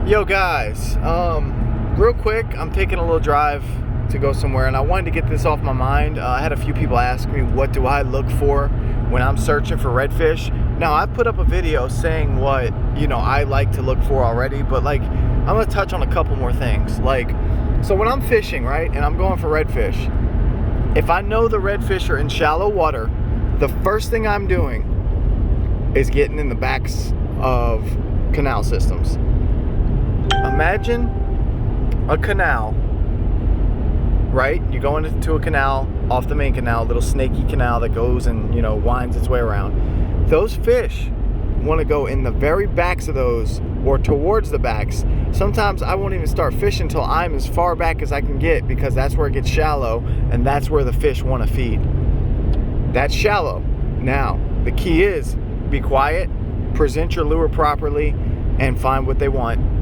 Yo guys, real quick, I'm taking a little drive to go somewhere and I wanted to get this off my mind. I had a few people ask me, what do I look for when I'm searching for redfish? Now, I put up a video saying what, I like to look for already, but I'm gonna touch on a couple more things. So when I'm fishing, right, and I'm going for redfish, if I know the redfish are in shallow water, the first thing I'm doing is getting in the backs of canal systems. Imagine a canal, right? You go into a canal off the main canal, a little snaky canal that goes and, winds its way around. Those fish want to go in the very backs of those or towards the backs. Sometimes I won't even start fishing until I'm as far back as I can get because that's where it gets shallow and that's where the fish want to feed. That's shallow. Now, the key is be quiet, present your lure properly, and find what they want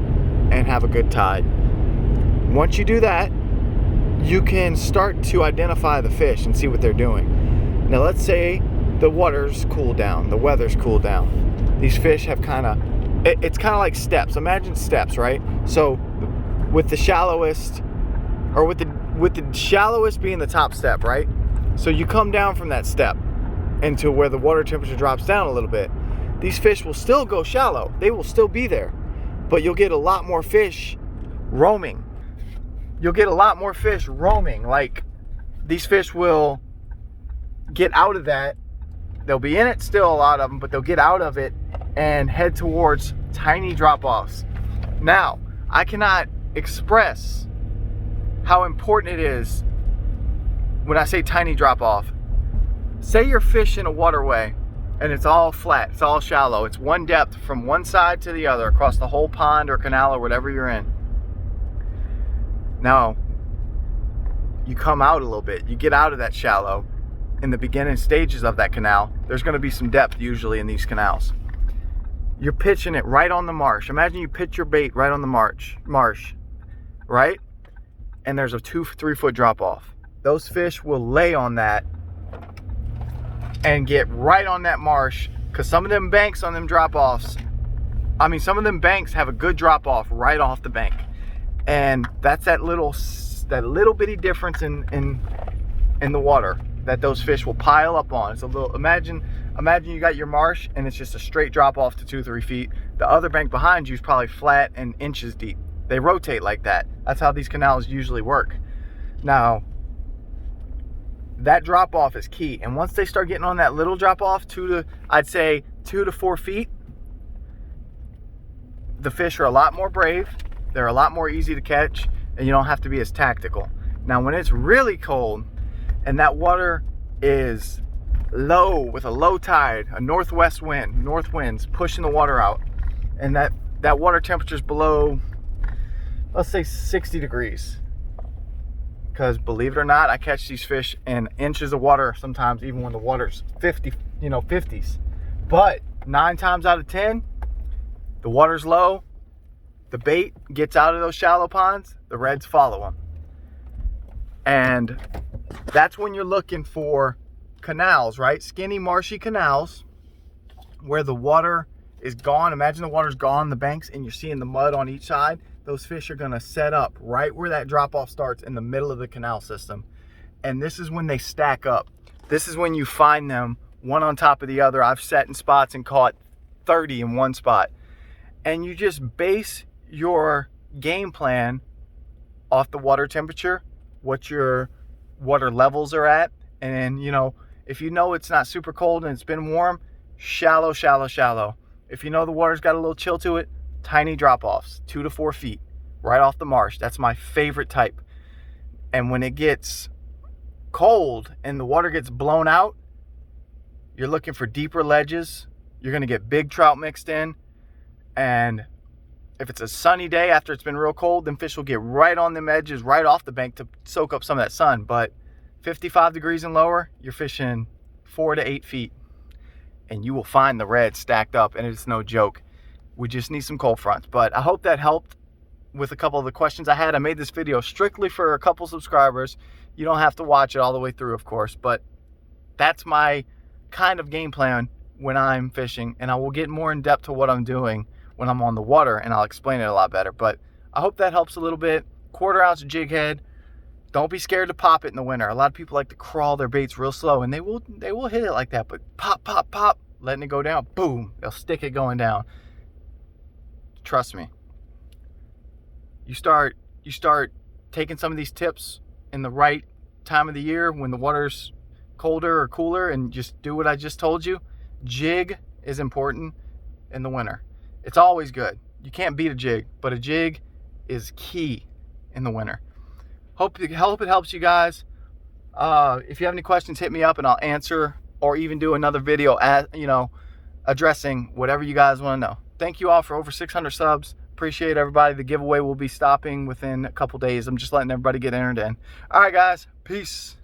and have a good tide. Once you do that, you can start to identify the fish and see what they're doing. Now let's say the water's cooled down, the weather's cooled down. These fish have it's kind of like steps. Imagine steps, right? So with the shallowest, or with the shallowest being the top step, right? So you come down from that step into where the water temperature drops down a little bit. These fish will still go shallow. They will still be there. But you'll get a lot more fish roaming. Like, these fish will get out of that. They'll be in it still, a lot of them, but they'll get out of it and head towards tiny drop-offs. Now, I cannot express how important it is when I say tiny drop-off. Say you're fishing a waterway and it's all flat, it's all shallow. It's one depth from one side to the other across the whole pond or canal or whatever you're in. Now, you come out a little bit. You get out of that shallow. In the beginning stages of that canal, there's going to be some depth usually in these canals. You're pitching it right on the marsh. Imagine you pitch your bait right on the marsh, right? And there's a 2-3 foot drop off. Those fish will lay on that and get right on that marsh, because some of them banks on them drop-offs, some of them banks have a good drop-off right off the bank, and that's that little bitty difference in the water that those fish will pile up on. It's a little, imagine you got your marsh and it's just a straight drop-off to 2-3 feet. The other bank behind you is probably flat and inches deep. They rotate like that. That's how these canals usually work. Now, that drop off is key, and once they start getting on that little drop off, 2 to 4 feet, the fish are a lot more brave, they're a lot more easy to catch, and you don't have to be as tactical. Now, when it's really cold and that water is low with a low tide, a north winds pushing the water out, and that water temperature is below, let's say 60 degrees. Because believe it or not, I catch these fish in inches of water sometimes, even when the water's 50s. But 9 times out of 10, the water's low, the bait gets out of those shallow ponds, the reds follow them. And that's when you're looking for canals, right? Skinny, marshy canals where the water is gone. Imagine the water's gone, the banks, and you're seeing the mud on each side. Those fish are going to set up right where that drop-off starts in the middle of the canal system. And this is when they stack up. This is when you find them one on top of the other. I've sat in spots and caught 30 in one spot. And you just base your game plan off the water temperature, what your water levels are at. And, if you know it's not super cold and it's been warm, shallow. If you know the water's got a little chill to it, tiny drop-offs, 2 to 4 feet, right off the marsh. That's my favorite type. And when it gets cold and the water gets blown out, you're looking for deeper ledges. You're going to get big trout mixed in. And if it's a sunny day after it's been real cold, then fish will get right on them edges, right off the bank to soak up some of that sun. But 55 degrees and lower, you're fishing 4 to 8 feet. And you will find the reds stacked up, and it's no joke. We just need some cold fronts. But I hope that helped with a couple of the questions I had. I made this video strictly for a couple subscribers. You don't have to watch it all the way through, of course, but that's my kind of game plan when I'm fishing, and I will get more in depth to what I'm doing when I'm on the water, and I'll explain it a lot better. But I hope that helps a little bit. 1/4 ounce jig head. Don't be scared to pop it in the winter. A lot of people like to crawl their baits real slow, and they will hit it like that. But pop, pop, pop, letting it go down. Boom, they'll stick it going down. Trust me. You start taking some of these tips in the right time of the year when the water's colder or cooler, and just do what I just told you. Jig is important in the winter. It's always good. You can't beat a jig, but a jig is key in the winter. Hope it helps you guys. If you have any questions, hit me up and I'll answer, or even do another video addressing whatever you guys want to know. Thank you all for over 600 subs. Appreciate everybody. The giveaway will be stopping within a couple days. I'm just letting everybody get entered in. All right, guys. Peace.